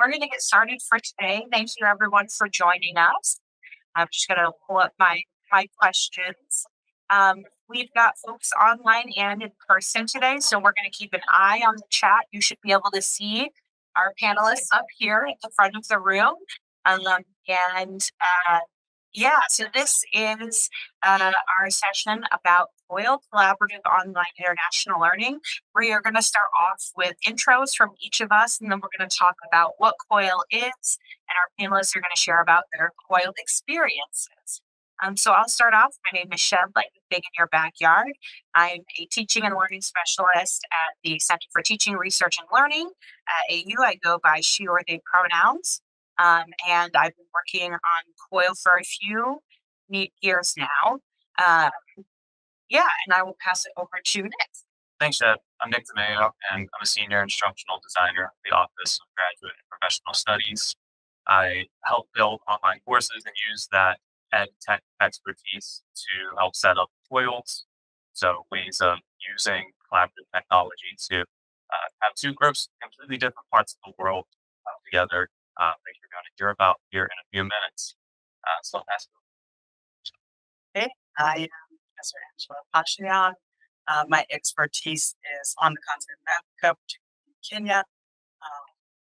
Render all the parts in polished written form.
we're going to get started for today. Thank you everyone for joining us. I'm just going to pull up my questions. We've got folks online and in person today, so we're going to keep an eye on the chat. You should be able to see our panelists up here at the front of the room. Um, and yeah, so this is our session about COIL, Collaborative Online International Learning. We are going to start off with intros from each of us, and then we're going to talk about what COIL is, and our panelists are going to share about their COIL experiences. So I'll start off. My name is Shed, like the big in your backyard. I'm a teaching and learning specialist at the Center for Teaching, Research, and Learning at AU. I go by she or they pronouns. And I've been working on COIL for a few years now. Yeah, and I will pass it over to Nick. Thanks, Ed. I'm Nick DeMayo, and I'm a senior instructional designer at the Office of Graduate and Professional Studies. I help build online courses and use that ed tech expertise to help set up COILs, so ways of using collaborative technology to have two groups, completely different parts of the world together, that you're going to hear about here in a few minutes. So I'll pass it Okay, I am Professor Pashayan. My expertise is on the continent of Africa, particularly Kenya.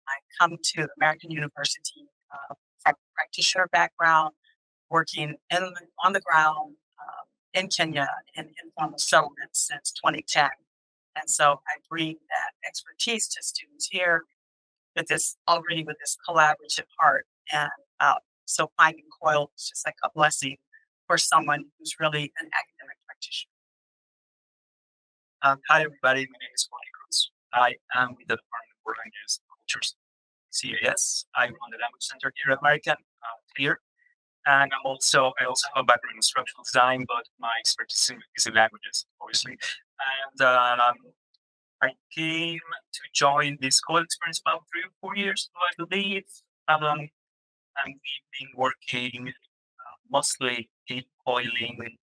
I come to American University from a practitioner background, working on the ground in Kenya in informal settlements since 2010. And so I bring that expertise to students here with this collaborative heart. And so finding COIL is just like a blessing for someone who's really an academic practitioner. Hi, everybody. My name is Cruz. I am with the Department of World Languages and Cultures, CAS. I run the language center here at American here. And I also have a background in instructional design, but my expertise is in languages, obviously. And I came to join this COIL experience about 3 or 4 years ago, I believe. And we've been working mostly in COILing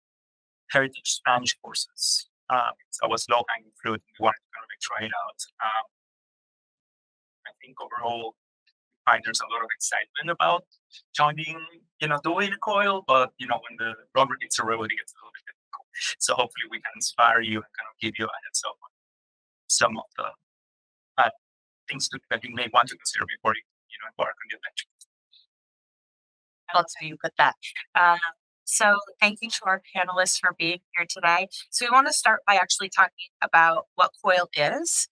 heritage Spanish courses. So it was low hanging fruit. We wanted to kind of try it out. I think overall, I find there's a lot of excitement about joining, doing a COIL, but when the rubber hits the road, it gets a little bit difficult. So hopefully we can inspire you and kind of give you a heads up on some of the things that you may want to consider before you embark on the adventure. That's how you put that. So thank you to our panelists for being here today. So we want to start by actually talking about what COIL is.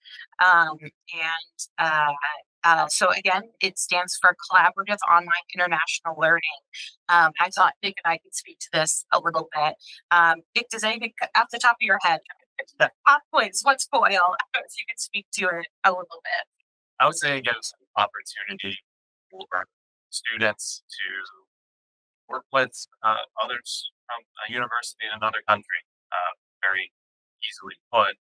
So again, it stands for Collaborative Online International Learning. I thought Nick and I could speak to this a little bit. Nick, does anything off the top of your head? What's COIL? If you could speak to it a little bit. I would say it gives an opportunity for students to work with others from a university in another country, very easily put.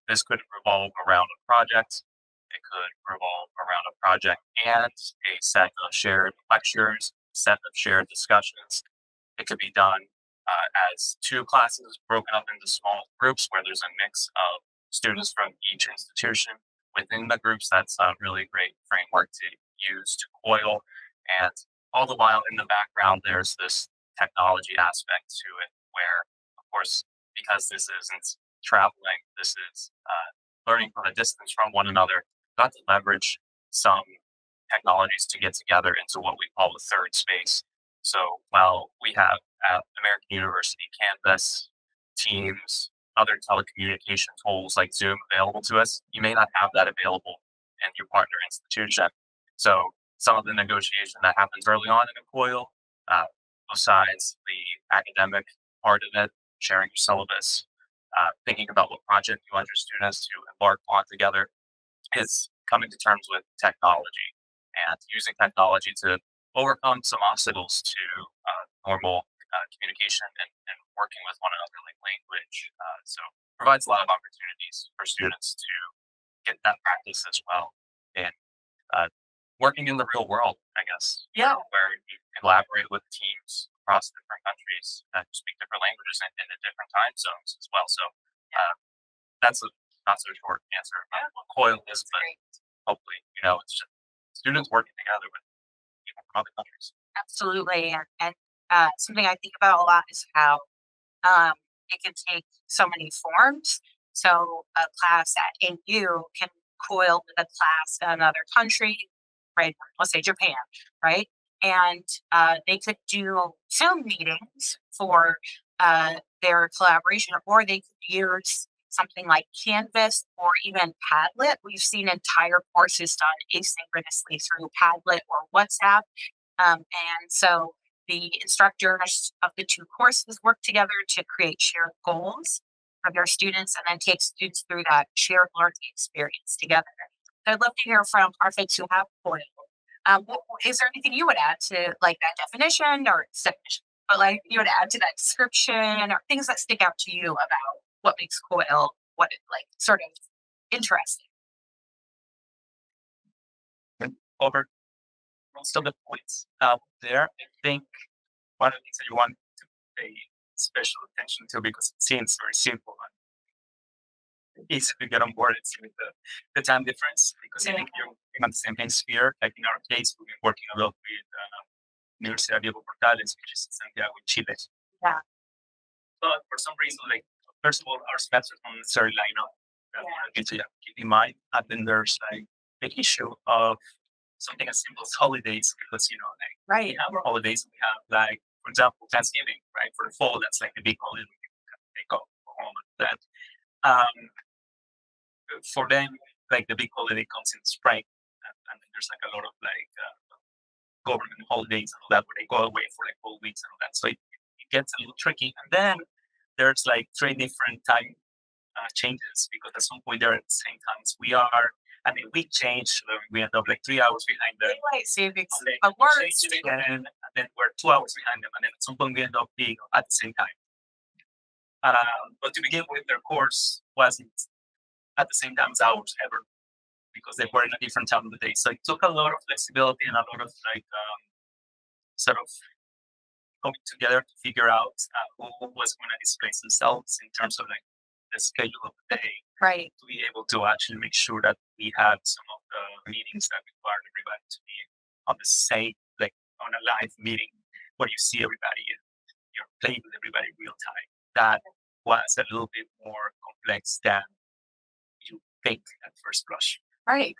This could revolve around a project. It could revolve around a project and a set of shared lectures, set of shared discussions. It could be done as two classes broken up into small groups where there's a mix of students from each institution within the groups. That's a really great framework to use to COIL. And all the while in the background, there's this technology aspect to it where, of course, because this isn't traveling, this is learning from a distance from one another, got to leverage some technologies to get together into what we call the third space. So while we have at American University Canvas, Teams, other telecommunication tools like Zoom available to us, you may not have that available in your partner institution. So some of the negotiation that happens early on in a COIL, besides the academic part of it, sharing your syllabus, thinking about what project you want your students to embark on together, is coming to terms with technology and using technology to overcome some obstacles to normal communication and working with one another like language. So provides a lot of opportunities for students to get that practice as well. And working in the real world, I guess. Yeah. Where you collaborate with teams across different countries that speak different languages and in different time zones as well. So that's a not so short answer about what COIL is, but hopefully, it's students working together with people from other countries. Absolutely. And something I think about a lot is how it can take so many forms. So a class at AU can coil with a class in another country, right? Let's say Japan, right? And they could do Zoom meetings for their collaboration, or they could use something like Canvas or even Padlet. We've seen entire courses done asynchronously through Padlet or WhatsApp. And so the instructors of the two courses work together to create shared goals for their students and then take students through that shared learning experience together. So I'd love to hear from our folks who have COIL. Is there anything you would add to like that definition or definition, but like you would add to that description or things that stick out to you about what makes COIL, what it like sort of interesting? Over most of the points out there, I think one of the things that you want to pay special attention to, because it seems very simple and easy to get on board, it's with the time difference, because I think you're working on the same hemisphere. Like in our case, we've been working a lot with Universidad Diego Portales, which is in Santiago, Chile. Yeah. But for some reason, like, first of all, our semesters don't necessarily line up. That's one of the things you have to keep in mind. And then there's like the issue of something as simple as holidays, because like Right. we have our holidays. We have like, for example, Thanksgiving, right? For the fall, that's like the big holiday we can take off go home and that. For them, like the big holiday comes in spring, and then there's like a lot of like government holidays and all that, where they go away for like whole weeks and all that. So it gets a little tricky. And then there's like 3 different time changes, because at some point they're at the same time as we are. And then we change, so we end up like 3 hours behind them. Daylight savings, And then but we worse. change it again, and then we're 2 hours behind them. And then at some point we end up being at the same time. But to begin with, their course wasn't at the same time as ours ever, because they were in a different time of the day. So it took a lot of flexibility and a lot of like sort of coming together to figure out who was going to displace themselves in terms of like the schedule of the day, Right. to be able to actually make sure that we had some of the meetings that required everybody to be on the same, like on a live meeting where you see everybody and you're playing with everybody real time. That was a little bit more complex than you think at first blush. Right.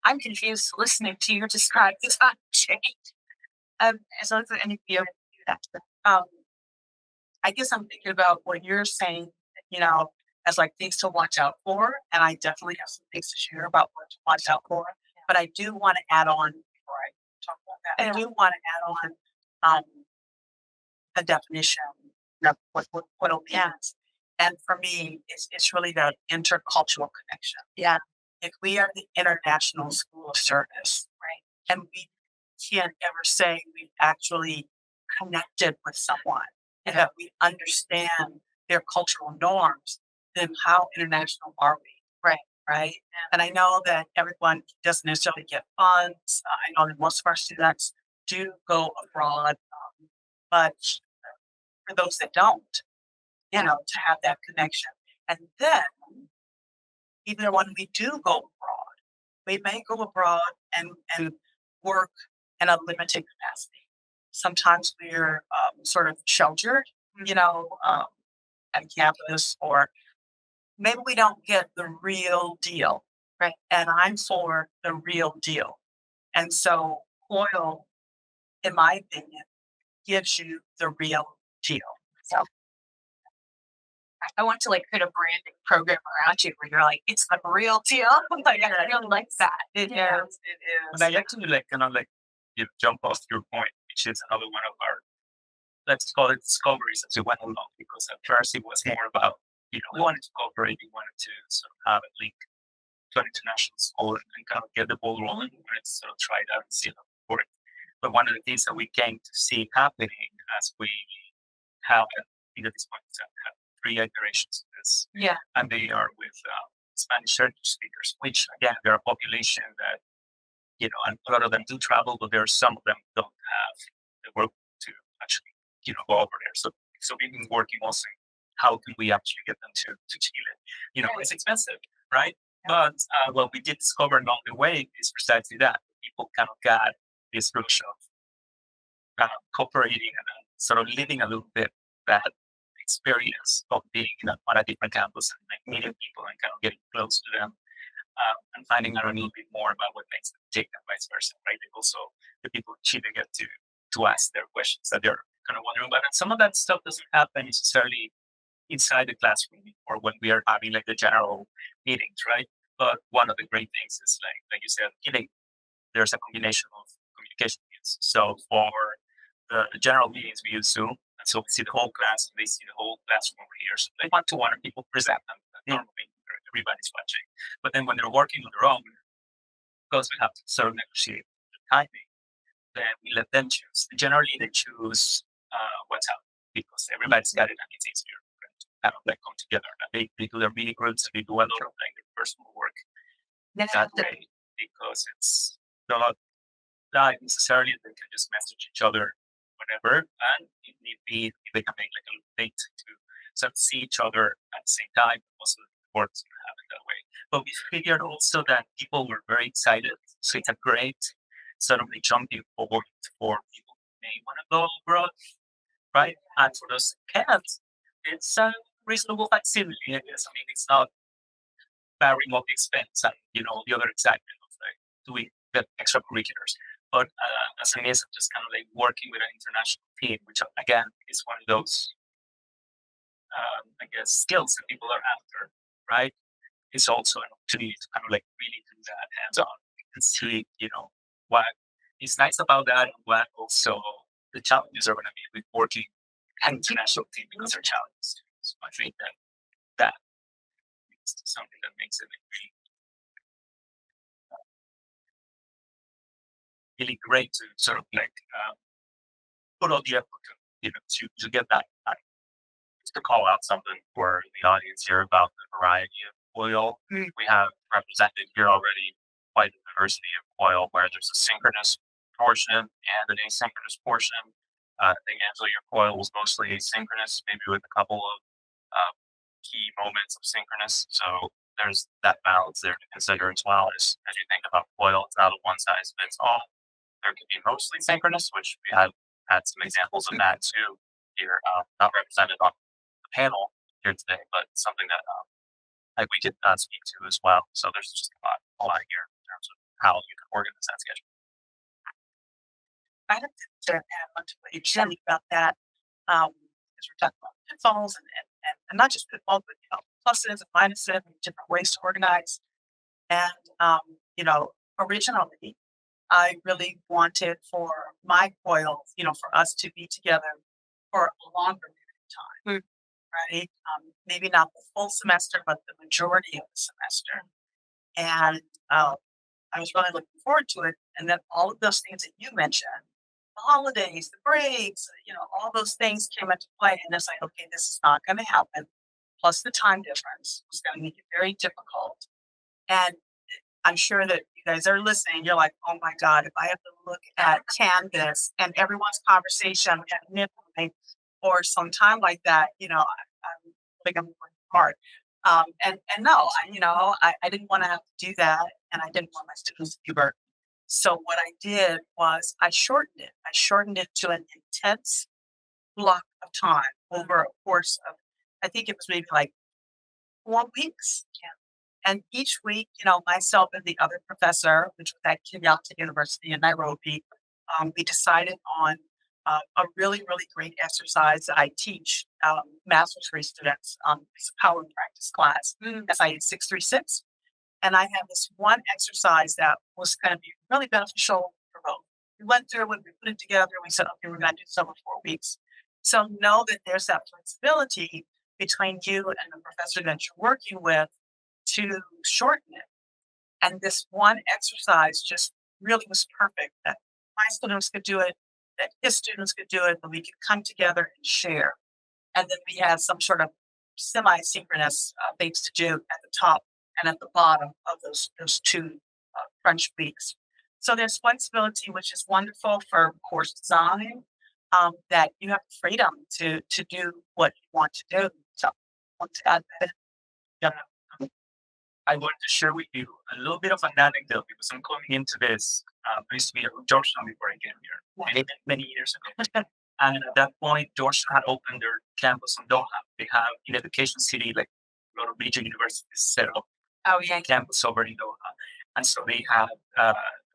I'm confused listening to you describe this time change. As long as any of you do that. I guess I'm thinking about what you're saying, as like things to watch out for. And I definitely have some things to share about what to watch out for. But I do want to add on before I talk about that. I do want to add on a definition of what it means. And for me, it's really that intercultural connection. Yeah. If we are the international school of service, right, and we can't ever say we've actually connected with someone and that we understand their cultural norms, then how international are we? Right. Right. And I know that everyone doesn't necessarily get funds. I know that most of our students do go abroad, but for those that don't, to have that connection. And then, even when we do go abroad, we may go abroad and work in a limited capacity. Sometimes we're sort of sheltered, at campus, or maybe we don't get the real deal. Right. And I'm for the real deal. And so COIL, in my opinion, gives you the real deal. So I want to like create a branding program around you where you're like, it's the real deal. Like, I really like that. it is. And I actually like kind of like jump off your point, which is another one of our, let's call it, discoveries as we went along. Because at first it was more about, we wanted to cooperate, we wanted to sort of have a link to an international school and kind of get the ball rolling. We wanted to sort of try it out and see how it worked. But one of the things that we came to see happening as we have, I think at this point, have 3 iterations of this. Yeah. And they are with Spanish heritage speakers, which again, they're a population that, and a lot of them do travel, but there are some of them who don't have the work to actually, go over there. So we've been working also, how can we actually get them to Chile? It's expensive, right? But what we did discover along the way is precisely that. people kind of got this rush of kind of cooperating and sort of living a little bit that experience of being on a different campus and like meeting people and kind of getting close to them, and finding out a little bit more about what makes them tick and vice versa, right? And also the people actually get to ask their questions that they're kind of wondering about. And some of that stuff doesn't happen necessarily inside the classroom or when we are having like the general meetings, right? But one of the great things is like you said, there's a combination of communication means. So for the general meetings, we use Zoom. And so we see the whole class and they see the whole classroom over here. So they want to one people present them. Normally everybody's watching. But then when they're working on their own, because we have to sort of negotiate the timing, then we let them choose. Generally they choose WhatsApp because everybody's got it and it's easier for them to kind of like come together. And they do their mini groups and they do a lot of like their personal work that way because it's not live necessarily. They can just message each other whenever, and if need be, they can make like a little date to sort of see each other at the same time. Also, the works can happen that way. But we figured also that people were very excited, so it's a great sort of jumping forward for people who may want to go abroad, right? And for those who can't, it's a reasonable facility. I guess. I mean, it's not very much expense and the other excitement of like doing the extracurriculars. But as an is just kind of like working with an international team, which again is one of those, I guess, skills that people are after, right? It's also an opportunity to kind of like really do that hands-on and see, what is nice about that and what also the challenges are going to be with working an international team because they're challenges. So I think that is something that makes it really great to sort of like put all the effort to get that. Just to call out something for the audience here about the variety of COIL, we have represented here already quite a diversity of COIL where there's a synchronous portion and an asynchronous portion. I think, Angela, your COIL was mostly asynchronous, maybe with a couple of key moments of synchronous. So there's that balance there to consider as well as you think about COIL. It's not a one size fits all. There could be mostly synchronous, which we have had some examples of that too here, not represented on the panel here today, but something that like we could speak to as well. So there's just a lot here in terms of how you can organize that schedule. I have to add on to what you said about that, because we're talking about pitfalls and not just pitfalls, but pluses and minuses and different ways to organize. And originally, I really wanted for my COIL, for us to be together for a longer period of time, right? Maybe not the full semester, but the majority of the semester. And I was really looking forward to it. And then all of those things that you mentioned, the holidays, the breaks, all those things came into play. And it's like, okay, this is not going to happen. Plus the time difference was going to make it very difficult. And I'm sure that you guys are listening. You're like, oh my God, if I have to look at Canvas and everyone's conversation at midnight or some time like that, I think I'm working hard. And no, I didn't want to have to do that. And I didn't want my students to be burdened. So what I did was I shortened it. I shortened it to an intense block of time over a course of, I think it was maybe like 4 weeks. And each week, myself and the other professor, which was at Kenyatta University in Nairobi, we decided on a really, really great exercise that I teach master's degree students. It's a power practice class, SIA 636. And I have this one exercise that was going to be really beneficial for both. We went through it, we put it together, we said, okay, we're going to do this over 4 weeks. So know that there's that flexibility between you and the professor that you're working with to shorten it. And this one exercise just really was perfect that my students could do it, that his students could do it, and we could come together and share. And then we had some sort of semi-synchronous things to do at the top and at the bottom of those two French weeks. So there's flexibility, which is wonderful for course design, that you have freedom to do what you want to do. So I want to add that. I want to share with you a little bit of an anecdote because I'm coming into this. I used to be at Georgetown before I came here, many years ago. And at that point, Georgetown had opened their campus in Doha. They have in Education City, like a lot of major universities set up Oh yeah. campus over in Doha. And so they had,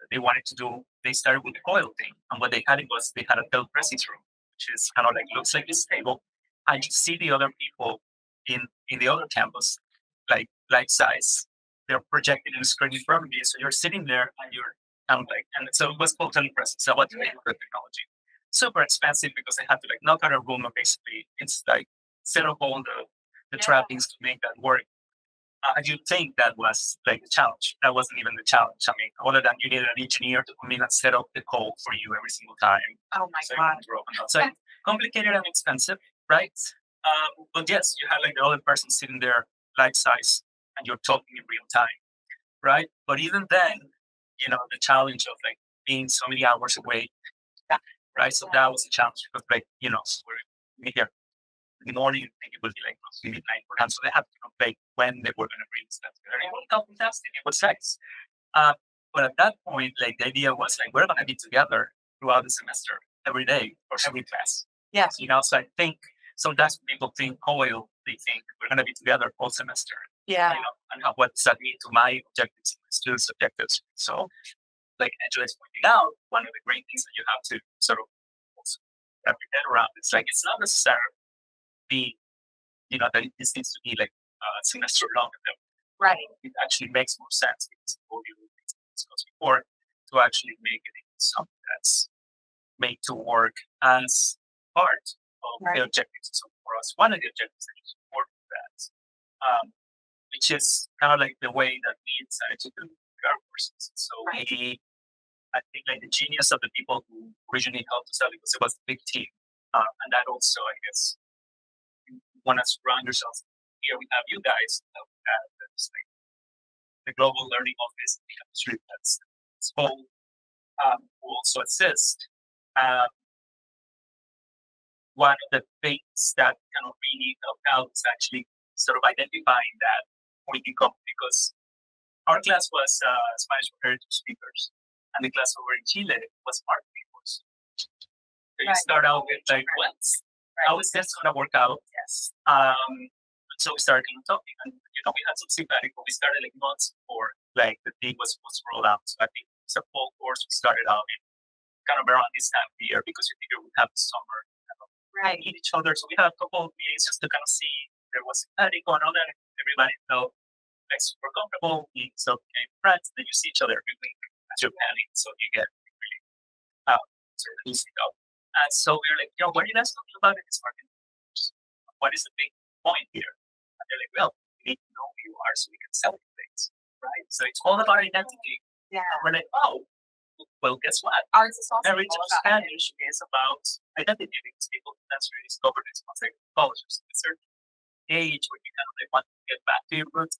they wanted to do, they started with the COIL thing. And what they had it was they had a bell pressing room, which is kind of like, looks like this table. And you see the other people in the other campus, like life size. They're projecting in a screen in front of you. So you're sitting there and you're kind of like, and so it was called telepresence. So what the technology. Super expensive because they had to like knock out a room and basically it's like set up all the trappings to make that work. You'd think that was like the challenge. That wasn't even the challenge. I mean, other than you needed an engineer to come in and set up the code for you every single time. Oh my So god. so complicated and expensive, right? But yes, you have like the other person sitting there life size and you're talking in real time, right? But even then, the challenge of like being so many hours away, right? So that was a challenge because like, we're here in the morning, I think it would be like midnight for them. So they had to like when they were going to release that. Fantastic. It was nice. But at that point, like the idea was like, we're going to be together throughout the semester, every day or every class. Yes. So I think sometimes people think COIL, they think we're going to be together all semester. Yeah. And what does that mean to my objectives, my students' objectives? So, like Angela is pointing out, one of the great things that you have to sort of also wrap your head around, it's like it's not necessarily that this needs to be like a semester long. Right. It actually makes more sense because we discussed before to actually make it something that's made to work as part of the objectives. So for us, one of the objectives that is support that, which is kind of like the way that we decided to do our courses. So I think like the genius of the people who originally helped us out because it was a big team, and that also, I guess, want to surround yourselves. Here we have you guys. That's like the global learning office in the industry that's whole who also assist. One of the things that kind of really helped out is actually sort of identifying that we can come because our class was Spanish for heritage speakers, and the class over in Chile was marketing course. So you start out with like, how is this going to work out? Yes. So we started talking, and we had some sabbatical. We started like months before like the thing was supposed to roll out. So I think it's a fall course. We started out in kind of around this time of the year because you figure we have the summer meet each other. So we had a couple of meetings just to kind of see there was something going on, and everybody felt like super comfortable. So became friends. Then you see each other every week as you're planning, so you get really sort of loosened up. And so we were like, what are you guys talking about in this market? What is the big point here? And they're like, well, we need to know who you are so we can sell you things, right? So it's all about identity. Yeah. And we're like, oh, well, guess what? Ours is also Marriage of Spanish is about identity because people that's really discover this once they're in college. At a certain age when you kind of like want to get back to your roots.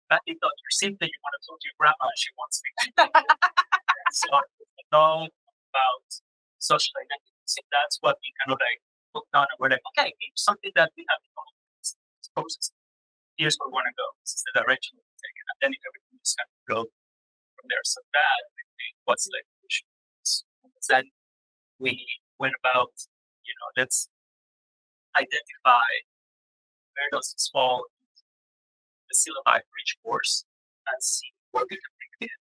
Back in touch, you're sick that you want to talk to your grandma and she wants me. So know about social identity. So that's what we kind of like looked on and we're like, okay, it's something that we have in common. This process. Here's where we want to go. This is the direction we take it. And then everything just kind of go from there. So that what's like then we went about, let's identify where does this fall the syllabi for each course and see what we can bring in.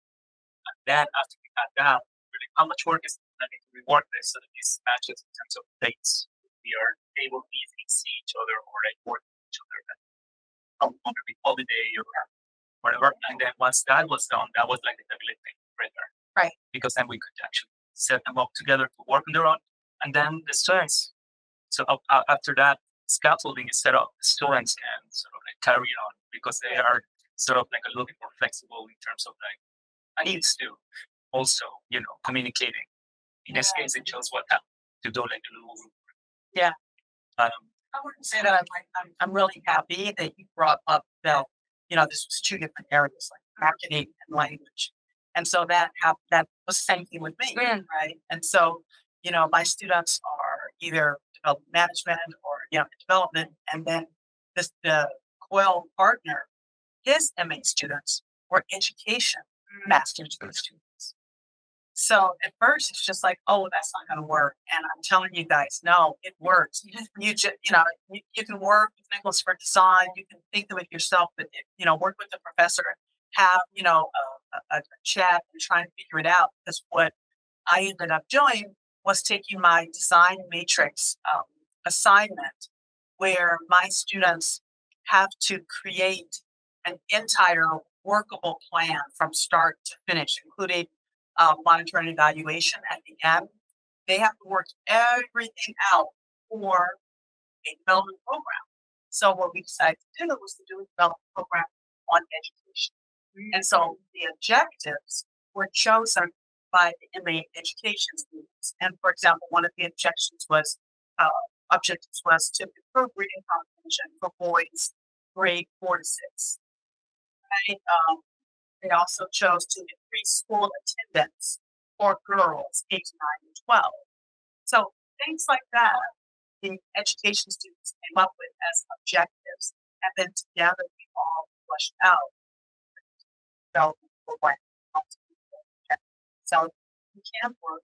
And then after we had that, really how much work is going to need to be worked there so that this matches in terms of dates. We are able to easily see each other or like work with each other on every holiday or whatever. And then once that was done, that was like the ability right there. Right. Because then we could actually set them up together to work on their own. And then the students, so after that, scaffolding is set up, the students can sort of like carry on because they are sort of like a little bit more flexible in terms of like, I needs to also, communicating. In this case, it shows what happened to do like a little. Yeah. I wouldn't say that I'm really happy that you brought up that, this was two different areas like marketing and language. And so that was the same thing with me, right? And so, my students are either development management or, development. And then the COIL partner his MA students were education master's degree students. So at first it's just like, oh, that's not going to work. And I'm telling you guys, no, it works. You just, you can work with Nicholas for design. You can think of it yourself, but work with the professor, have, a chat and try and figure it out. Because what I ended up doing was taking my design matrix assignment where my students have to create an entire workable plan from start to finish, including monitoring and evaluation at the end. They have to work everything out for a development program. So what we decided to do was to do a development program on education. And so the objectives were chosen by the MA education students. And for example, one of the objectives was to improve reading comprehension for boys grade 4 to 6. Right? They also chose to increase school attendance for girls aged 9 to 12. So things like that, the education students came up with as objectives, and then together we all fleshed out development program. So you can work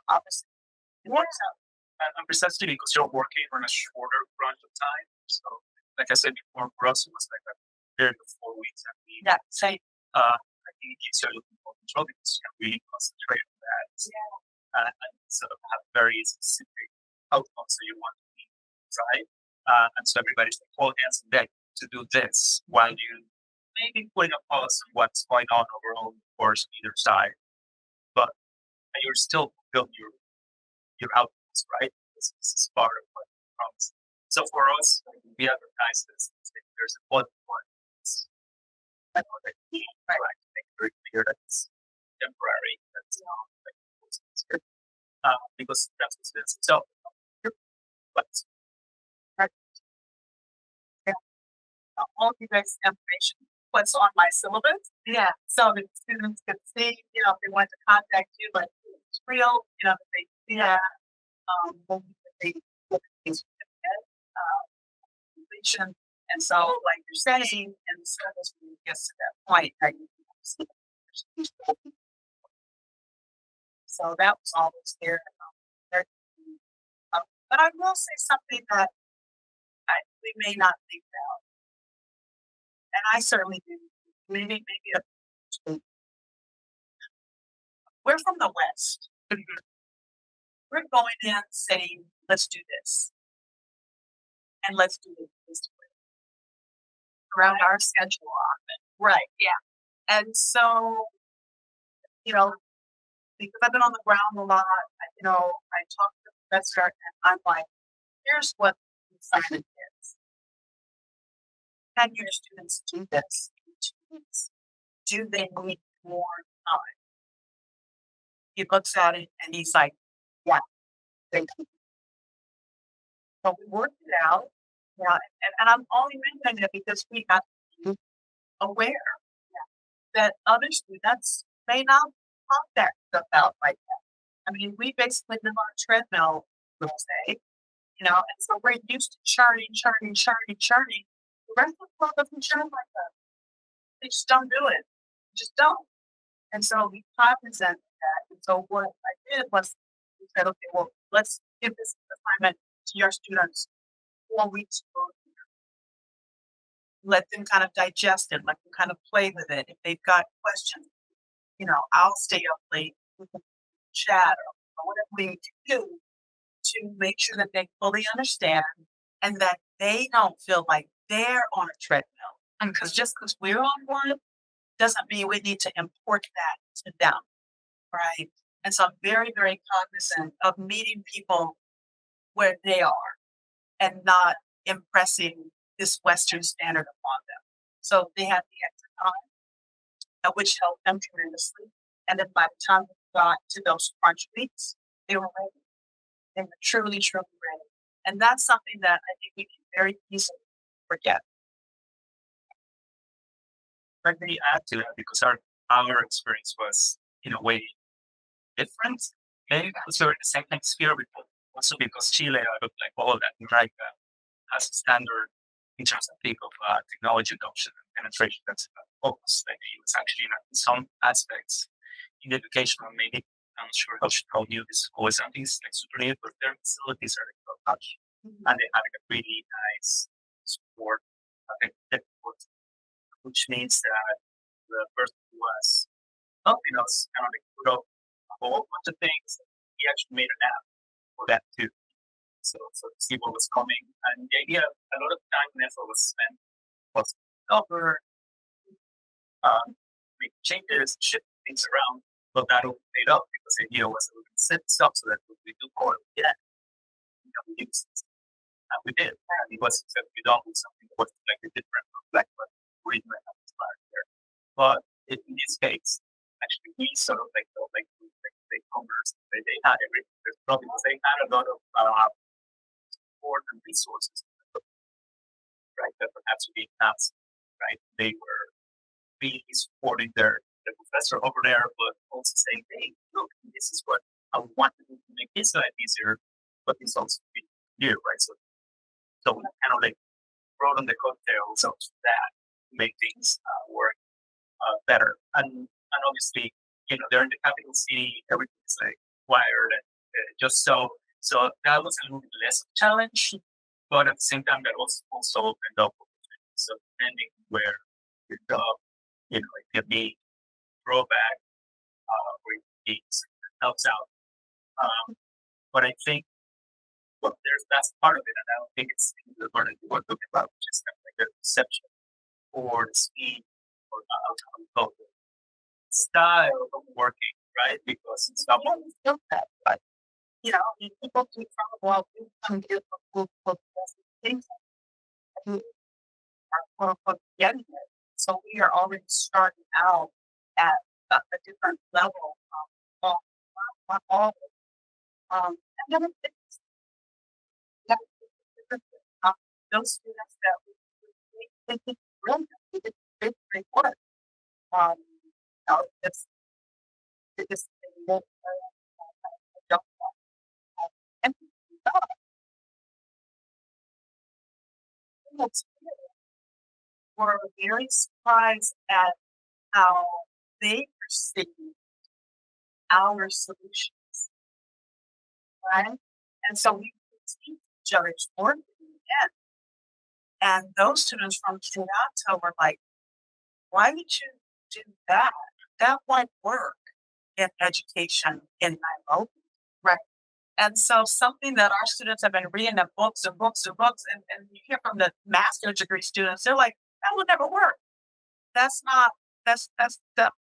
opposite. It works out. And precisely because you're working on a shorter crunch of time. So, like I said before, for us it was like a period of 4 weeks. And we, Same. I think it's looking for control because you can really concentrate on that. And sort of have very specific outcomes that you want to be, right? And so everybody's like, all hands on deck to do this while you maybe putting a pause on what's going on overall, of course, on either side. But you're still building your outcomes, right? This is part of what it comes. So for us, we advertise this. There's a one point. I know that we try to make it very clear that it's temporary. That's because that's what it is. So, but all of you guys' information what's on my syllabus. Yeah. So the students could see, if they want to contact you, like it's real, that they see that. They look at these completion. And so like you're saying, and the service when it gets to that point, that you can see. So that was always there. But I will say something that we may not think about. And I certainly do. Maybe we're from the West. We're going in saying, let's do this. And let's do it this way. Around our schedule often. Right. Yeah. And so, because I've been on the ground a lot, I talk to the professor and I'm like, here's what the assignment is. Can your students do this in 2 weeks? Do they need more time? He looks at it and he's like, yeah, they do. So we worked it out. Yeah, and I'm only mentioning it because we have to be aware that other students may not talk that stuff out like that. I mean, we basically live on a treadmill, we'll say, and so we're used to churning. The rest of the world doesn't churn like that. They just don't do it. Just don't. And so we cognizant of that. And so what I did was we said, okay, well, let's give this assignment to your students 4 weeks ago. Let them kind of digest it, let them kind of play with it. If they've got questions, I'll stay up late, we can chat or whatever we need to do to make sure that they fully understand and that they don't feel like they're on a treadmill. Because just because we're on one doesn't mean we need to import that to them, right? And so I'm very, very cognizant of meeting people where they are and not impressing this Western standard upon them. So they had the extra time, which helped them tremendously. And then by the time we got to those crunch weeks, they were ready. They were truly, truly ready. And that's something that I think we can very easily forget. Let me add to that because our experience was in a way different. Maybe because we were in the same hemisphere, but also because Chile, out of like all Latin America, has a standard in terms of technology adoption and penetration that's focused in the US. Actually, in some aspects in education, maybe I'm not sure how new this school is. I think it's like super new, but their facilities are like top notch, and they have like a really nice support, technical, which means that the person was helping us kind of like put up a whole bunch of things. He actually made an app for that too. So to see what was coming, and the idea, a lot of time and effort was spent was over make changes, shift things around, but that all paid up because the idea was that we can set stuff so that we do COIL again, we use it. And we did. And it was successfully done with something that was slightly different from but we didn't have inspired there. But in this case, actually we sort of like felt like the commerce, they had everything. There's probably because they had a lot of support and resources, right, that perhaps we didn't have, right? They were really supporting the professor over there, but also saying, hey, look, this is what I want to do to make his life easier, but it's also here, right? So we kind of like brought on the cocktails of that to make things work better. And obviously, they're in the capital city, everything's like wired and just so that was a little bit less of a challenge, but at the same time, that was also opened up opportunities. So depending where your job, it could be throwback or it helps out. But I think that's part of it, and I don't think it's the part that we're talking about, which is kind of like the perception or the speed or the style of working, right? Because it's not always built that, but people do well, some people things are quote unquote getting it. So we are already starting out at a different level of all and then it's those students that we did brilliant, we did great work. It's and we're very surprised at how they perceive our solutions, right? And so we teach each other's work in the end. And those students from Toronto were like, why would you do that? That won't work in education in Nairobi, right? And so something that our students have been reading in books and books and books, and you hear from the master's degree students, they're like, that will never work. That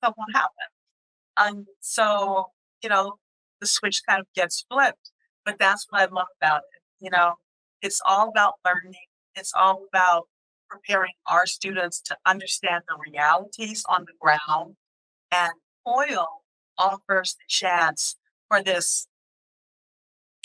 won't happen. So, the switch kind of gets flipped. But that's what I love about it. It's all about learning. It's all about preparing our students to understand the realities on the ground. And COIL offers the chance for this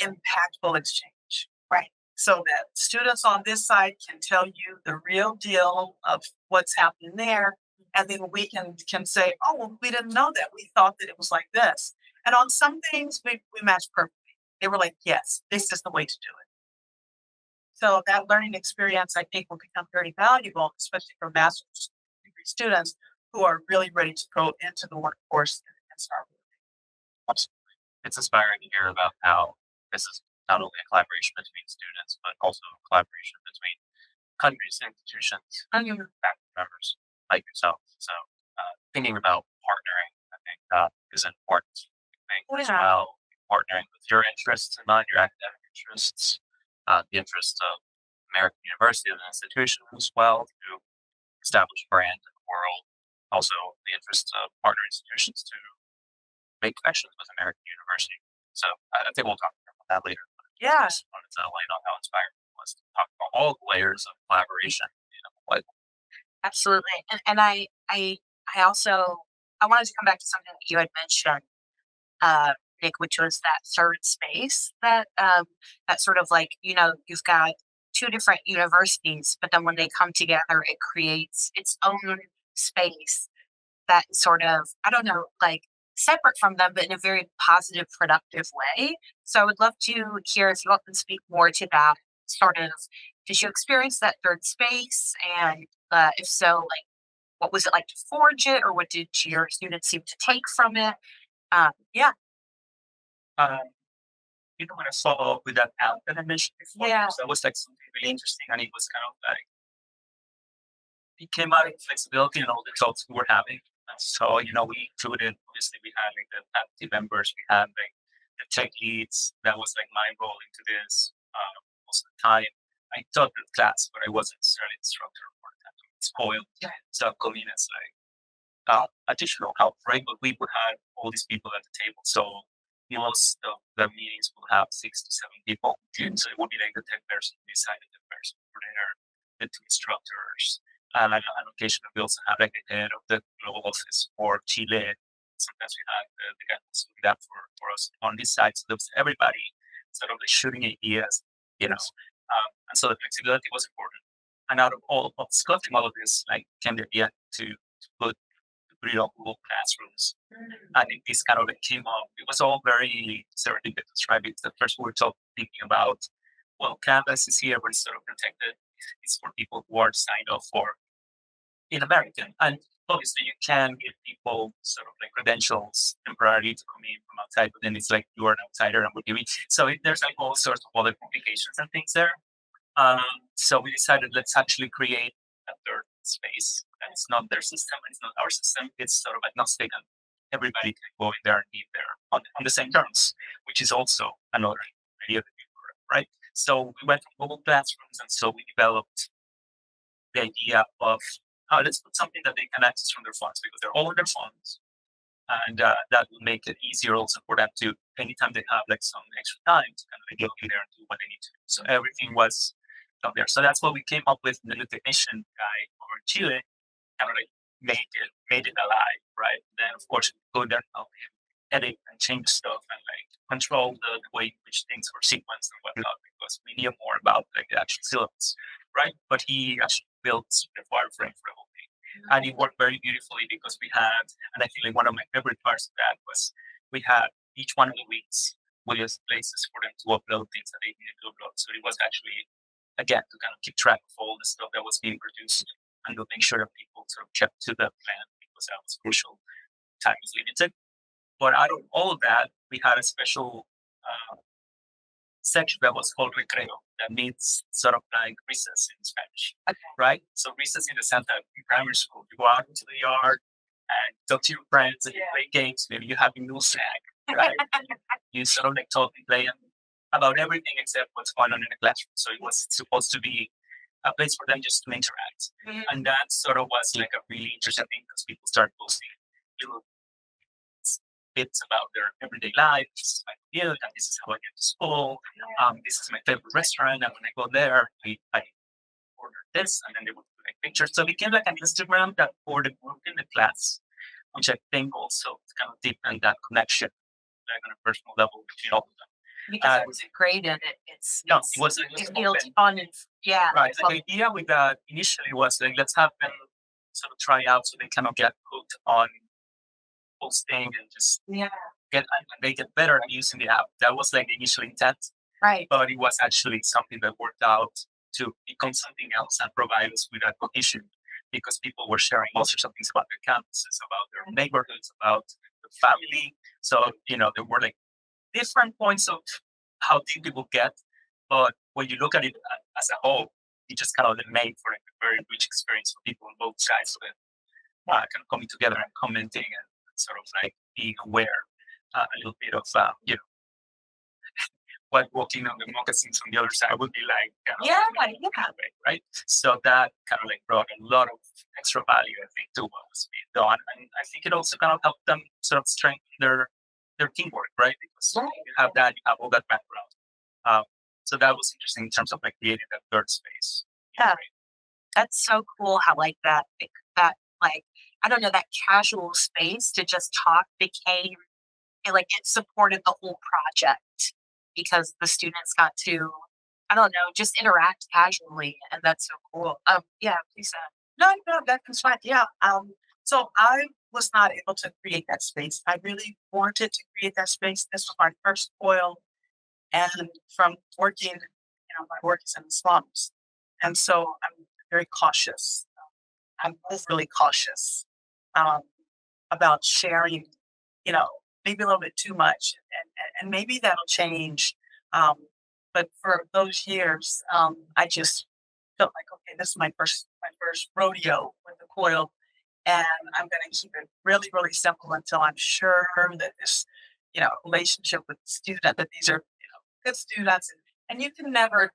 impactful exchange, right? So that students on this side can tell you the real deal of what's happening there. And then we can say, oh, well, we didn't know that. We thought that it was like this. And on some things, we matched perfectly. They were like, yes, this is the way to do it. So that learning experience, I think, will become very valuable, especially for master's degree students who are really ready to go into the workforce and start working. It's inspiring to hear about how this is not only a collaboration between students, but also a collaboration between countries and institutions and faculty members like yourself. So thinking about partnering, I think is an important thing as well. Partnering with your interests in mind, your academic interests, the interests of American University as an institution as well to establish brand in the world. Also, the interests of partner institutions to make connections with American University. So I think we'll talk about that later. Yeah. I just wanted to lay on how inspiring it was to talk about all the layers of collaboration. Absolutely. And I also I wanted to come back to something that you had mentioned, Nick, which was that third space that sort of like, you've got two different universities, but then when they come together, it creates its own space that sort of, I don't know, like separate from them, but in a very positive, productive way. So I would love to hear if you all can speak more to that sort of did you experience that third space? And if so, like, what was it like to forge it, or what did your students seem to take from it? Yeah, Um, when I follow up with that app that I mentioned before, yeah, that was like something really interesting, and it was kind of like it came out of flexibility and all the talks we were having. And so, we included, obviously, we had like the faculty members, we had like the tech leads. That was like my role into this most of the time. I taught the class, but I wasn't necessarily the instructor for that. It's COIL. yeah, So coming as like additional help, right? But we would have all these people at the table. So most of the meetings will have 6 to 7 people. So it would be like the tech person on this side and the person over there, the two instructors. And on occasion, we also have like the head of the global office for Chile. Sometimes we have the guy who's doing that for us on this side. So there was everybody sort of like shooting ideas, and so the flexibility was important. And out of all of discussing all of this, like came the idea to put it on Google Classrooms. And this kind of like came up. It was all very serendipitous, right? Because at first we were thinking about, well, Canvas is here, but it's sort of protected. It's for people who are signed up for in American. And obviously you can give people sort of like credentials temporarily to come in from outside, but then it's like you are an outsider and we're giving. So there's like all sorts of other complications and things there. So we decided let's actually create a third space. And it's not their system, it's not our system. It's sort of agnostic, and everybody can go in there and be there on the same terms, which is also another idea that we were, right? So we went from Google Classrooms, and so we developed the idea of let's put something that they can access from their phones, because they're all on their phones, and that will make it easier also for them to, anytime they have like some extra time, to kind of like go in there and do what they need to do. So everything was down there. So that's what we came up with. The new technician guy over in Chile kind of like made it alive, right? Then of course we go there and help him edit and change stuff and like control the way in which things were sequenced and whatnot, because we knew more about like the actual syllabus, right? But he actually built the wireframe for the whole thing. And it worked very beautifully because we had, and I think like one of my favorite parts of that was we had each one of the weeks various places for them to upload things that they needed to upload. So it was actually, again, to kind of keep track of all the stuff that was being produced and to make sure that people sort of kept to the plan, because that was crucial. Time was limited. But out of all of that, we had a special section that was called recreo. That means sort of like recess in Spanish, right? So recess in the sense that in primary school, you go out into the yard and talk to your friends and you play games. Maybe you have a new snack, right? You sort of like talk and play about everything except what's going on in the classroom. So it was supposed to be a place for them just to interact. And that sort of was like a really interesting thing, because people started posting little bits about their everyday life. This is my commute, and this is how I get to school. This is my favorite restaurant, and when I go there, I order this, and then they would put like pictures. So it became like an Instagram that for the group in the class, which I think also kind of deepened that connection, like on a personal level between all of them. because it was great and No, it was it feels open. fun and yeah, Right. The idea with that initially was like, let's have them sort of try out so they cannot get hooked on posting and just yeah, and they get better at using the app. That was like the initial intent, right. but it was actually something that worked out to become something else and provide us with that cohesion, because people were sharing all sorts of things about their campuses, about their neighborhoods, about the family. So, there were like different points of how deep people get, but when you look at it as a whole, it just kind of made for like a very rich experience for people on both sides of it, kind of coming together and commenting and sort of like being aware a little bit of, what walking on the moccasins on the other side would be like. Yeah, Right. So that kind of like brought a lot of extra value, I think, to what was being done, and I think it also kind of helped them sort of strengthen their teamwork, right? Because you have all that background. So that was interesting in terms of like creating that third space. Yeah. That's so cool how like that like I don't know, that casual space to just talk became like it supported the whole project because the students got to, I don't know, just interact casually, and that's so cool. Yeah, please. No, that's fine. Yeah. So I was not able to create that space. I really wanted to create that space. This was my first COIL, and from working, my work is in the slums. And so I'm very cautious. I'm overly cautious um, about sharing, maybe a little bit too much, and maybe that'll change. Um, but for those years, I just felt like, okay, this is my first rodeo with the COIL, and I'm going to keep it really, really simple until I'm sure that this, relationship with the student, that these are, good students, and you can never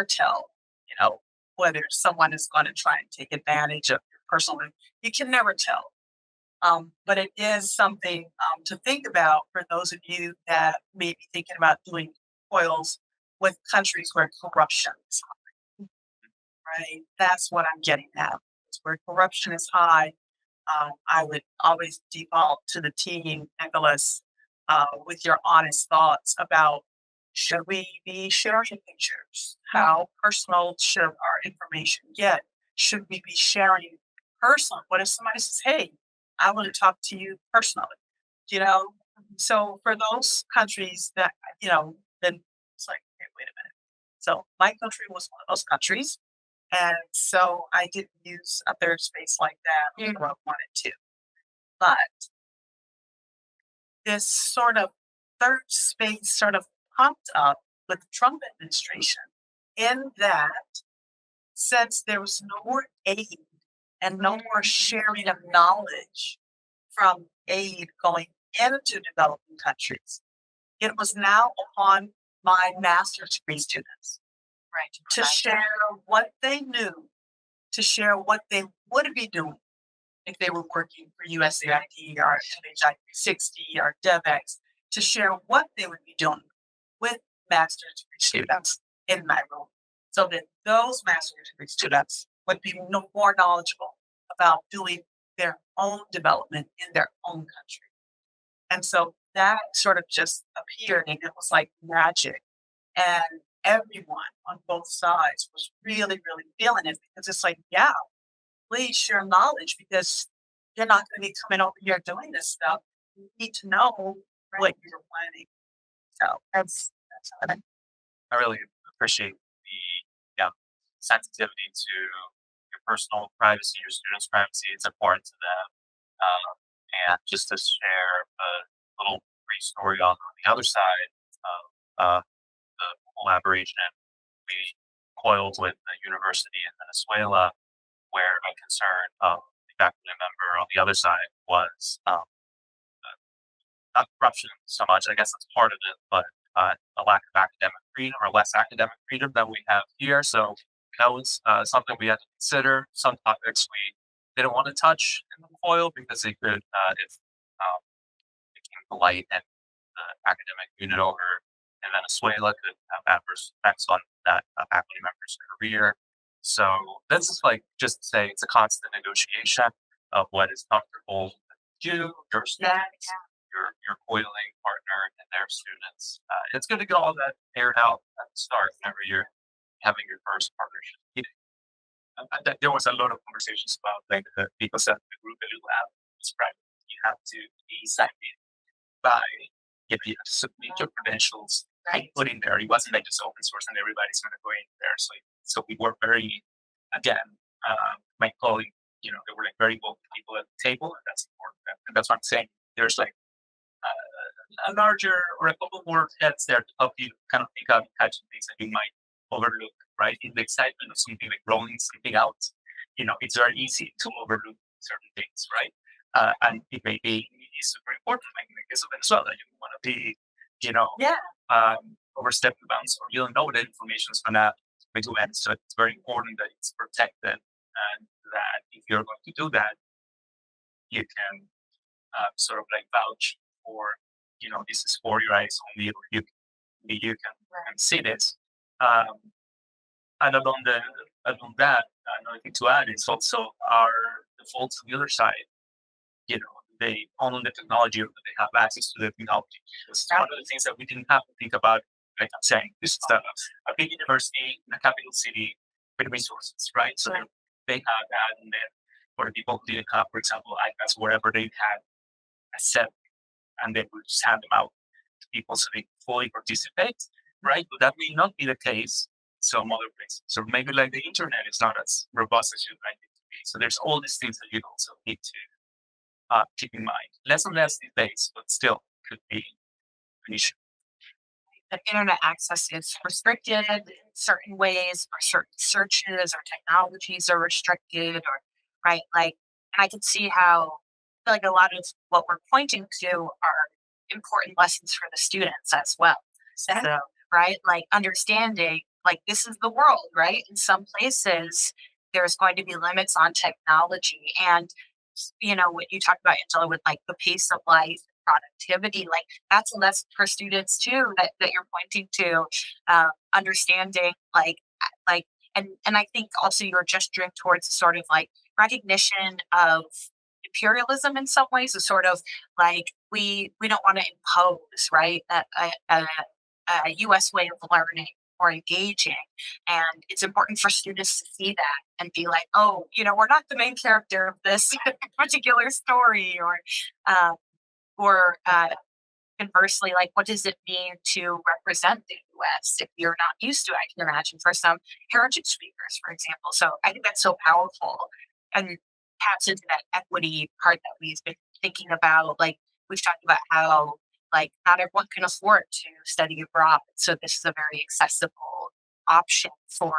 tell, whether someone is going to try and take advantage of your personal. You can never tell. But it is something to think about for those of you that may be thinking about doing oils with countries where corruption is high, right? That's what I'm getting at. It's where corruption is high. I would always default to the team, Nicholas, with your honest thoughts about should we be sharing pictures? How personal should our information get? Should we be sharing personal? What if somebody says, hey, I want to talk to you personally? You know? So for those countries that, then it's like, hey, wait a minute. So my country was one of those countries. And so I didn't use a third space like that where I wanted to. But this sort of third space sort of popped up with the Trump administration in that since there was no more aid and no more sharing of knowledge from aid going into developing countries, it was now upon my master's degree students to share what they knew, to share what they would be doing if they were working for USAID or MHI 360 or DevEx, to share what they would be doing with master's degree students in my room, so that those master's degree students would be more knowledgeable about doing their own development in their own country. And so that sort of just appeared, and it was like magic. And everyone on both sides was really, really feeling it, because it's like, yeah, please share knowledge, because you're not going to be coming over here doing this stuff. You need to know what you're planning. So that's what I really appreciate the sensitivity to your personal privacy, your students' privacy. It's important to them. And just to share a little brief story on the other side of the collaboration, we coiled with a university in Venezuela where a concern of the faculty member on the other side was not corruption so much. I guess that's part of it, but a lack of academic freedom, or less academic freedom than we have here. So that was something we had to consider. Some topics we didn't want to touch in the foil because they could, if it came to light, and the academic unit over in Venezuela could have adverse effects on that faculty member's career. So this is like, just to say, it's a constant negotiation of what is comfortable with you, your students, your coiling partner, and their students. It's good to get all that aired out at the start whenever you're having your first partnership meeting. There was a lot of conversations about, like, the people said the group that you have is private. You have to be signed in by, if you have to submit your credentials, put in there. It wasn't like just open source and everybody's going to go in there. So we were very, again, my colleague, there were like very vocal people at the table, and that's important. And that's what I'm saying. There's like a larger or a couple more heads there to help you kind of pick up and catch things that you might overlook, right? In the excitement of something like rolling something out, it's very easy to overlook certain things, right? And it may be super important, like in the case of Venezuela. You don't want to be, overstepping the bounds, or you don't know what information is going to end. So it's very important that it's protected, and that if you're going to do that, you can sort of like vouch for, this is for your eyes only, or you can see this. And along that, another thing to add is also our defaults on the other side. They own the technology, or they have access to the technology. It's one of the things that we didn't have to think about. Like I'm saying, this is a big university in a capital city with resources, right? So they have that, and then for the people who didn't have, for example, iPads, wherever they had a set, and they would just hand them out to people so they fully participate, right? But that may not be the case some other places. So maybe like the internet is not as robust as you'd like it to be. So there's all these things that you also need to keep in mind. Less and less these days, but still could be an issue. The internet access is restricted in certain ways, or certain searches or technologies are restricted, or right, like, and I can see how, I feel like a lot of what we're pointing to are important lessons for the students as well. So, right, like understanding, like this is the world, right? In some places, there's going to be limits on technology, and what you talked about, Angela, with like the pace of life, productivity, like that's a lesson for students too that you're pointing to, understanding like and I think also you're gesturing towards sort of like recognition of imperialism in some ways, a sort of like we don't want to impose, right, a US way of learning or engaging, and it's important for students to see that and be like, oh, we're not the main character of this particular story, um, or conversely, like, what does it mean to represent the US if you're not used to it? I can imagine for some heritage speakers, for example. So I think that's so powerful and taps into that equity part that we've been thinking about. Like, we've talked about how, like, not everyone can afford to study abroad. So this is a very accessible option for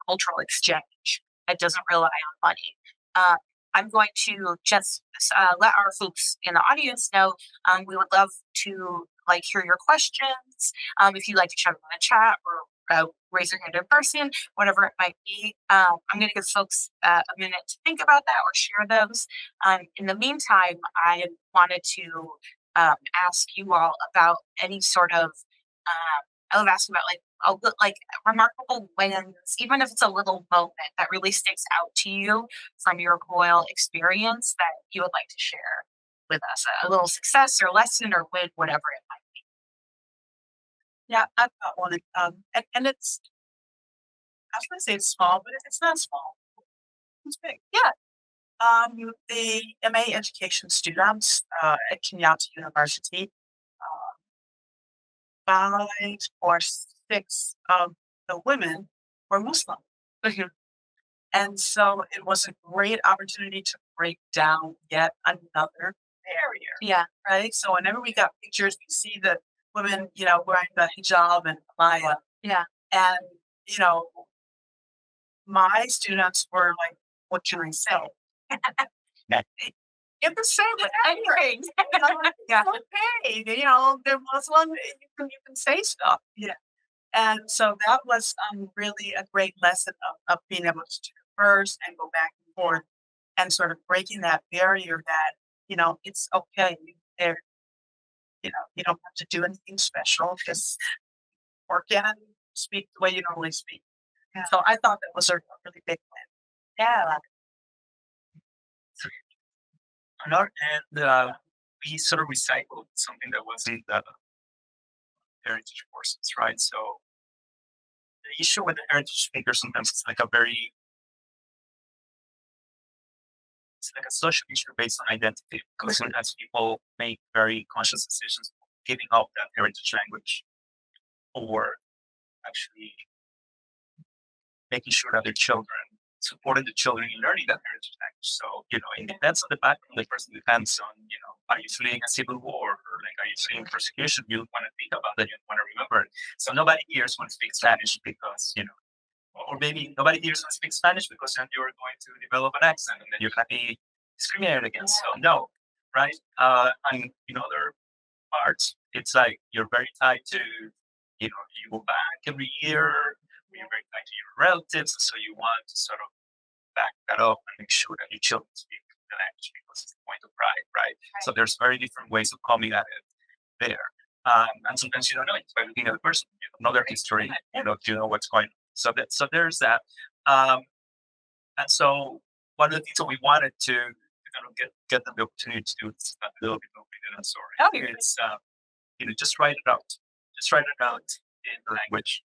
cultural exchange that doesn't rely on money. Uh, I'm going to just let our folks in the audience know, we would love to like hear your questions. If you'd like to chat in the chat, or raise your hand in person, whatever it might be. I'm going to give folks a minute to think about that or share those. In the meantime, I wanted to ask you all about any sort of, I love asking about like remarkable wins, even if it's a little moment that really sticks out to you from your COIL experience that you would like to share with us. A little success or lesson or win, whatever it might be. Yeah, I've got one. And it's, I was going to say it's small, but it's not small. It's big. Yeah. The MA education students at Kenyatta University, 5 or 6 of the women were Muslim. And so it was a great opportunity to break down yet another barrier. Yeah. Right. So whenever we got pictures, we see the women, wearing the hijab and abaya. Yeah. And, my students were like, what can I say? You can say anything. Yeah. Okay. They're Muslim, you can say stuff. Yeah. And so that was really a great lesson of being able to converse and go back and forth and sort of breaking that barrier that, it's okay. There, you don't have to do anything special. Just work in and speak the way you normally speak. Yeah. So I thought that was a really big win. Yeah. And we sort of recycled something that was in the heritage courses, right? So the issue with the heritage speakers sometimes it's like it's like a social issue based on identity, because sometimes people make very conscious decisions of giving up that heritage language, or actually making sure that their children supporting the children in learning that heritage language. So, it depends on the background. The person depends on, are you fleeing a civil war, or like, are you fleeing persecution? You want to think about that. You want to remember it. So nobody here is going to speak Spanish because, or maybe nobody here is going to speak Spanish because then you're going to develop an accent and then you're going to be discriminated against. So no, right? And in other parts, it's like you're very tied to, you go back every year. You're very tied to your relatives, so you want to sort of back that up and make sure that your children speak the language because it's the point of pride, right? So there's very different ways of coming at it there. And sometimes you don't know it by looking at the person, know their history, you know what's going on. So there's that. And so one of the things that we wanted to kind of get them the opportunity to do is a little bit of a story. Oh, it's just write it out. Just write it out in the language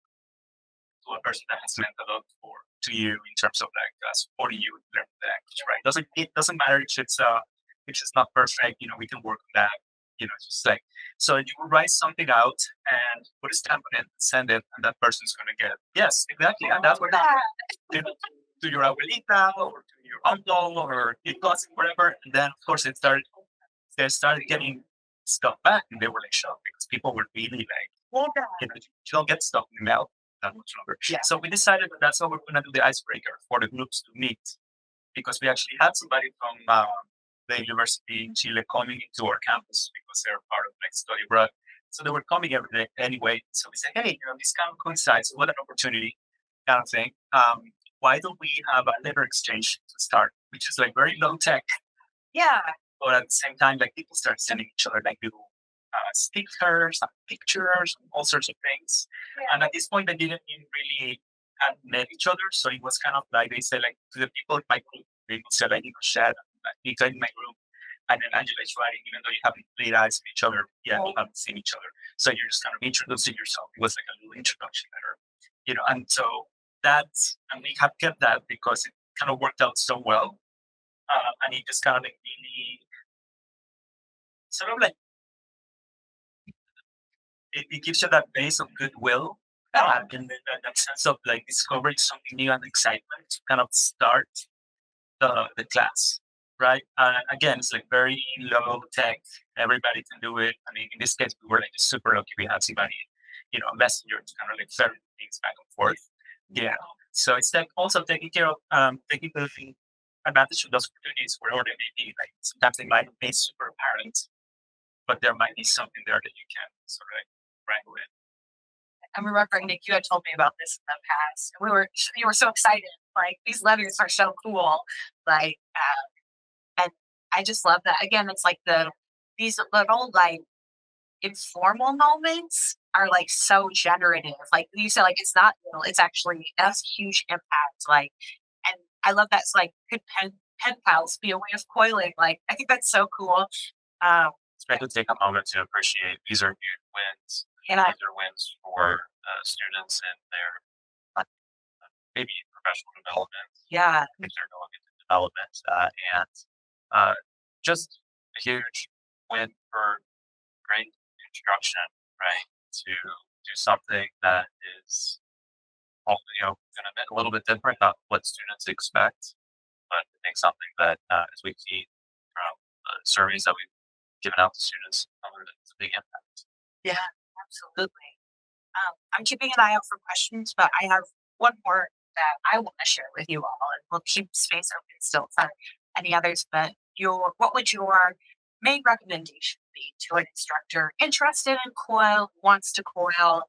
to a person that has meant a lot to you in terms of like supporting you in learning the language, right? It doesn't matter if it's not perfect. We can work on that. It's just like, so you will write something out and put a stamp on it, send it, and that person's going to get, yes, exactly. And that's what happened, to your abuelita or to your uncle or your cousin, whatever. And then, of course, they started getting stuff back, and they were like shocked because people were really like, you don't get stuff in the mail that much longer. Yeah. So we decided that that's how we're going to do the icebreaker for the groups to meet, because we actually had somebody from the university in Chile coming into our campus because they're part of like study abroad. So they were coming every day anyway. So we said, hey, this kind of coincides. What an opportunity, kind of thing. Why don't we have a letter exchange to start, which is like very low tech, Yeah. but at the same time, like people start sending each other like little stickers, pictures, all sorts of things. Yeah. And at this point, they didn't even really had met each other. So it was kind of like they said, like to the people in my group, they said, like, Shad, Nika in my group, and then Angela is writing, even though you haven't laid eyes on each other, yeah, you haven't seen each other. So you're just kind of introducing yourself. It was like a little introduction letter, and so and we have kept that because it kind of worked out so well. And it just kind of like really sort of like it gives you that base of goodwill, and then that sense of like discovering something new and excitement to kind of start the class, right? Again, it's like very low tech. Everybody can do it. I mean, in this case, we were like super lucky. We had somebody, a messenger to kind of like ferret things back and forth. Yeah. So it's like also taking care of taking the advantage of those opportunities where they may be like sometimes they might be super apparent, but there might be something there that you can sort of like wrangle in. I'm remembering, Nick, you had told me about this in the past. You were so excited. Like, these letters are so cool. Like, and I just love that. Again, it's like these little like informal moments are like so generative. Like you said, like it's not little, it's actually has huge impact. Like, and I love that. It's like could pen pals be a way of coiling? Like, I think that's so cool. It's great to take a moment to appreciate these are huge wins. And These are wins for students and their maybe professional development. yeah, If they're going into development, and just a huge win for great instruction, right? To do something that is, going to be a little bit different, not what students expect, but I think something that, as we've seen from the surveys that we've given out to students, it's a big impact. yeah, absolutely. I'm keeping an eye out for questions, but I have one more that I want to share with you all, and we'll keep space open still for any others. But what would your main recommendation be to an instructor interested in COIL, wants to COIL,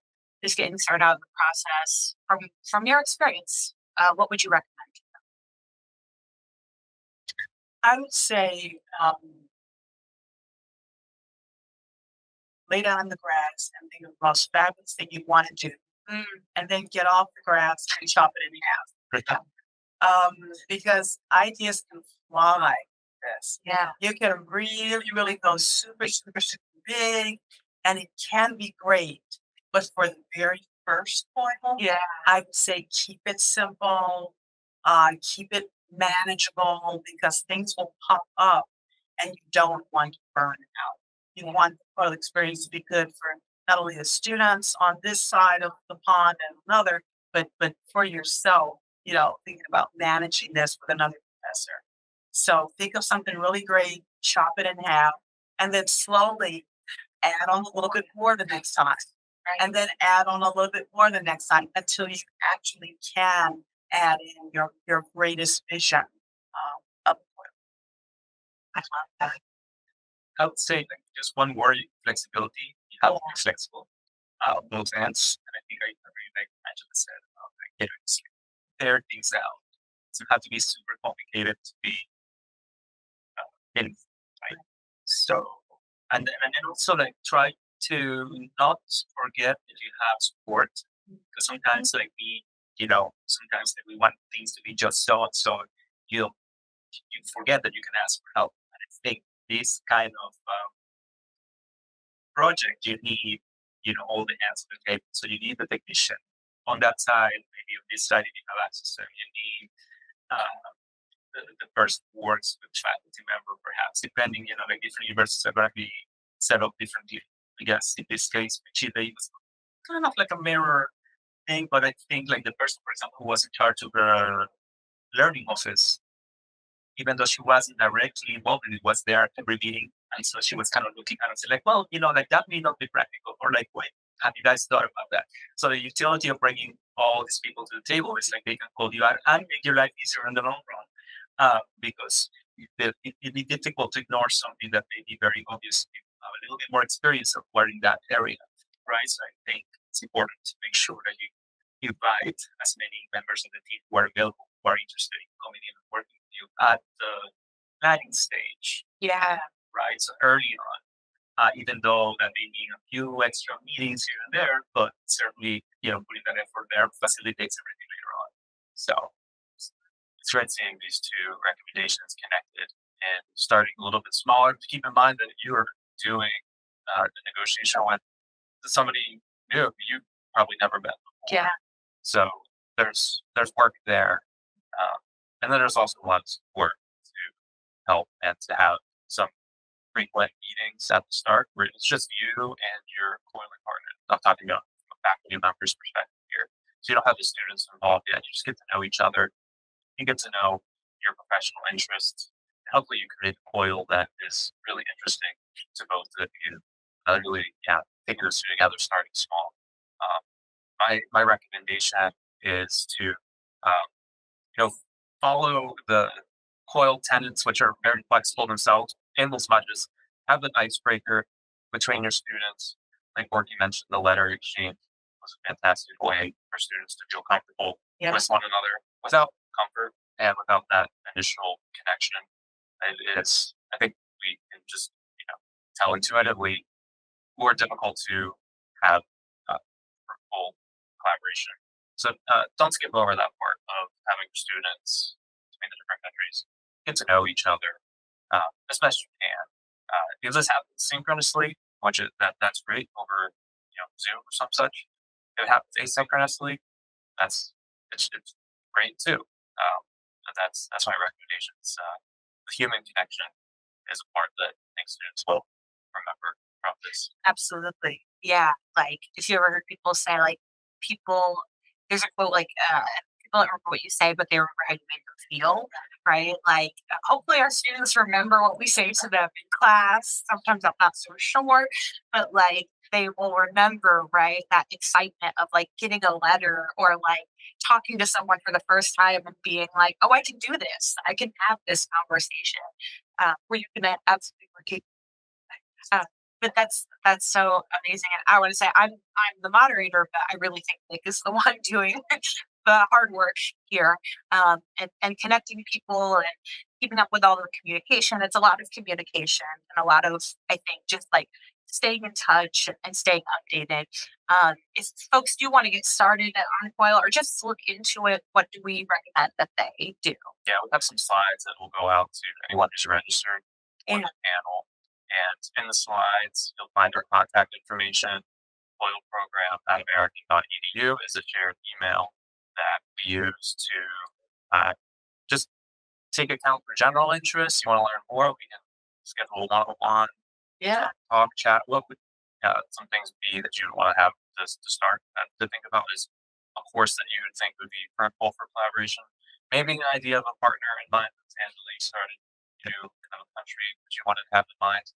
just getting started out in the process from your experience? What would you recommend? I would say lay down in the grass and think of the most fabulous thing you want to do, and then get off the grass and chop it in half. Because ideas can fly like this. Yeah, You can really, really go super, super, super big, and it can be great. But for the very first point, yeah, I would say keep it simple, keep it manageable because things will pop up and you don't want to burn out. You want the COIL experience to be good for not only the students on this side of the pond and another, but for yourself, thinking about managing this with another professor. So think of something really great, chop it in half, and then slowly add on a little bit more the next time. right. And then add on a little bit more the next time until you actually can add in your greatest vision of COIL. I love that. I would say like just one word: flexibility. You have to be flexible on both ends, and I think I really like Angela said about like just tear things out. So it have to be super complicated to be in, right? So and then also like try to not forget that you have support, because sometimes like sometimes like, we want things to be just so you you forget that you can ask for help. And I think this kind of project you need all the hands on the table. So you need the technician on that side, maybe on this side if you have access to them. You need the person who works with faculty member, perhaps, depending, like different universities are going to be set up differently. I guess in this case, Chile was kind of like a mirror thing, but I think like the person, for example, who was in charge of the learning office, even though she wasn't directly involved in it, was there at every meeting. And so she was kind of looking at us like, well, like that may not be practical. Or like, wait, have you guys thought about that? So the utility of bringing all these people to the table is like they can call you out and make your life easier in the long run. Because it'd be difficult to ignore something that may be very obvious if you have a little bit more experience of in that area, right? So I think it's important to make sure that you invite as many members of the team who are available, who are interested in coming in and working with you at the planning stage, Yeah. right? So early on, even though that may mean a few extra meetings here and there, but certainly, putting that effort there facilitates everything later on. So it's great seeing these two recommendations connected and starting a little bit smaller. To keep in mind that you are doing the negotiation with somebody new you probably never met before. Yeah. So there's work there, and then there's also a lot of support to help and to have some frequent meetings at the start where it's just you and your coiling partner. I'm talking about from a faculty member's perspective here. So you don't have the students involved yet. You just get to know each other. You get to know your professional interests. Hopefully you create a COIL that is really interesting to both of you. Really, take those two together starting small. My recommendation is to follow the COIL tenets, which are very flexible themselves, in as much as have an icebreaker between your students. Like Gorky mentioned, the letter exchange was a fantastic way for students to feel comfortable with one another without comfort and without that initial connection. I think we can just, tell intuitively more difficult to have fruitful collaboration. So don't skip over that part of having students between the different countries get to know each other as best you can. If this happens synchronously, which that's great over Zoom or some such. If it happens asynchronously, it's great too. That's my recommendation. The human connection is a part that I think students will remember from this. Absolutely. Yeah. Like if you ever heard people say like there's a quote like people don't remember what you say, but they remember how you make them feel. Right. Like hopefully our students remember what we say to them in class. Sometimes I'm not so sure, but like they will remember, right, that excitement of like getting a letter or like talking to someone for the first time and being like, oh, I can do this. I can have this conversation where you can absolutely work. Uh, but that's so amazing, and I want to say I'm the moderator, but I really think Nick is the one doing the hard work here, and connecting people and keeping up with all the communication. It's a lot of communication and a lot of I think just like staying in touch and staying updated. If folks do want to get started on COIL or just look into it, what do we recommend that they do? Yeah, we have some slides that will go out to anyone who's registered for the panel. And in the slides, you'll find our contact information. COIL program at american.edu is a shared email that we use to just take account for general interests. You want to learn more, we can schedule a one-on-one talk, chat. What would some things be that you would want to have to start to think about is a course that you would think would be fruitful for collaboration. Maybe an idea of a partner in mind that Angela started to kind of country that you wanted to have in mind.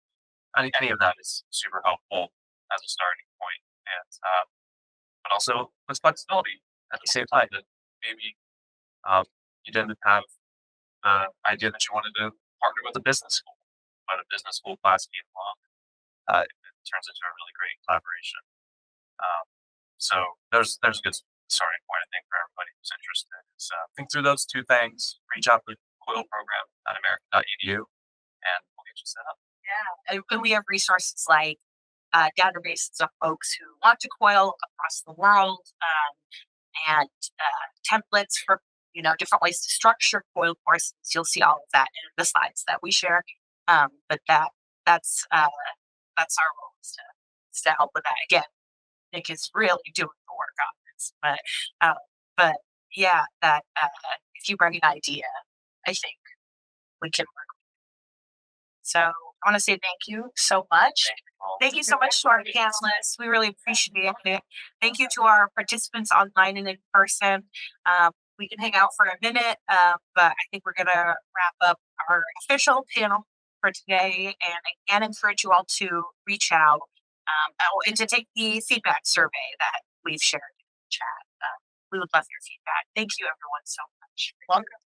Any of that is super helpful as a starting point, and but also with flexibility at the same time. That maybe you didn't have the idea that you wanted to partner with a business school, but a business school class came along. It turns into a really great collaboration. So there's a good starting point, I think, for everybody who's interested. So think through those two things. Reach out to the COIL program at american.edu, and we'll get you set up. Yeah, and we have resources like databases of folks who want to COIL across the world, and templates for different ways to structure COIL courses. You'll see all of that in the slides that we share. But that's our role is to help with that. Again, Nick is really doing the work on this, but yeah, that if you bring an idea, I think we can work. So I want to say thank you so much. Thank you all. Thank you so much to our panelists. We really appreciate it. Thank you to our participants online and in person. We can hang out for a minute, but I think we're going to wrap up our official panel for today. And again, encourage you all to reach out and to take the feedback survey that we've shared in the chat. We would love your feedback. Thank you, everyone, so much. Welcome.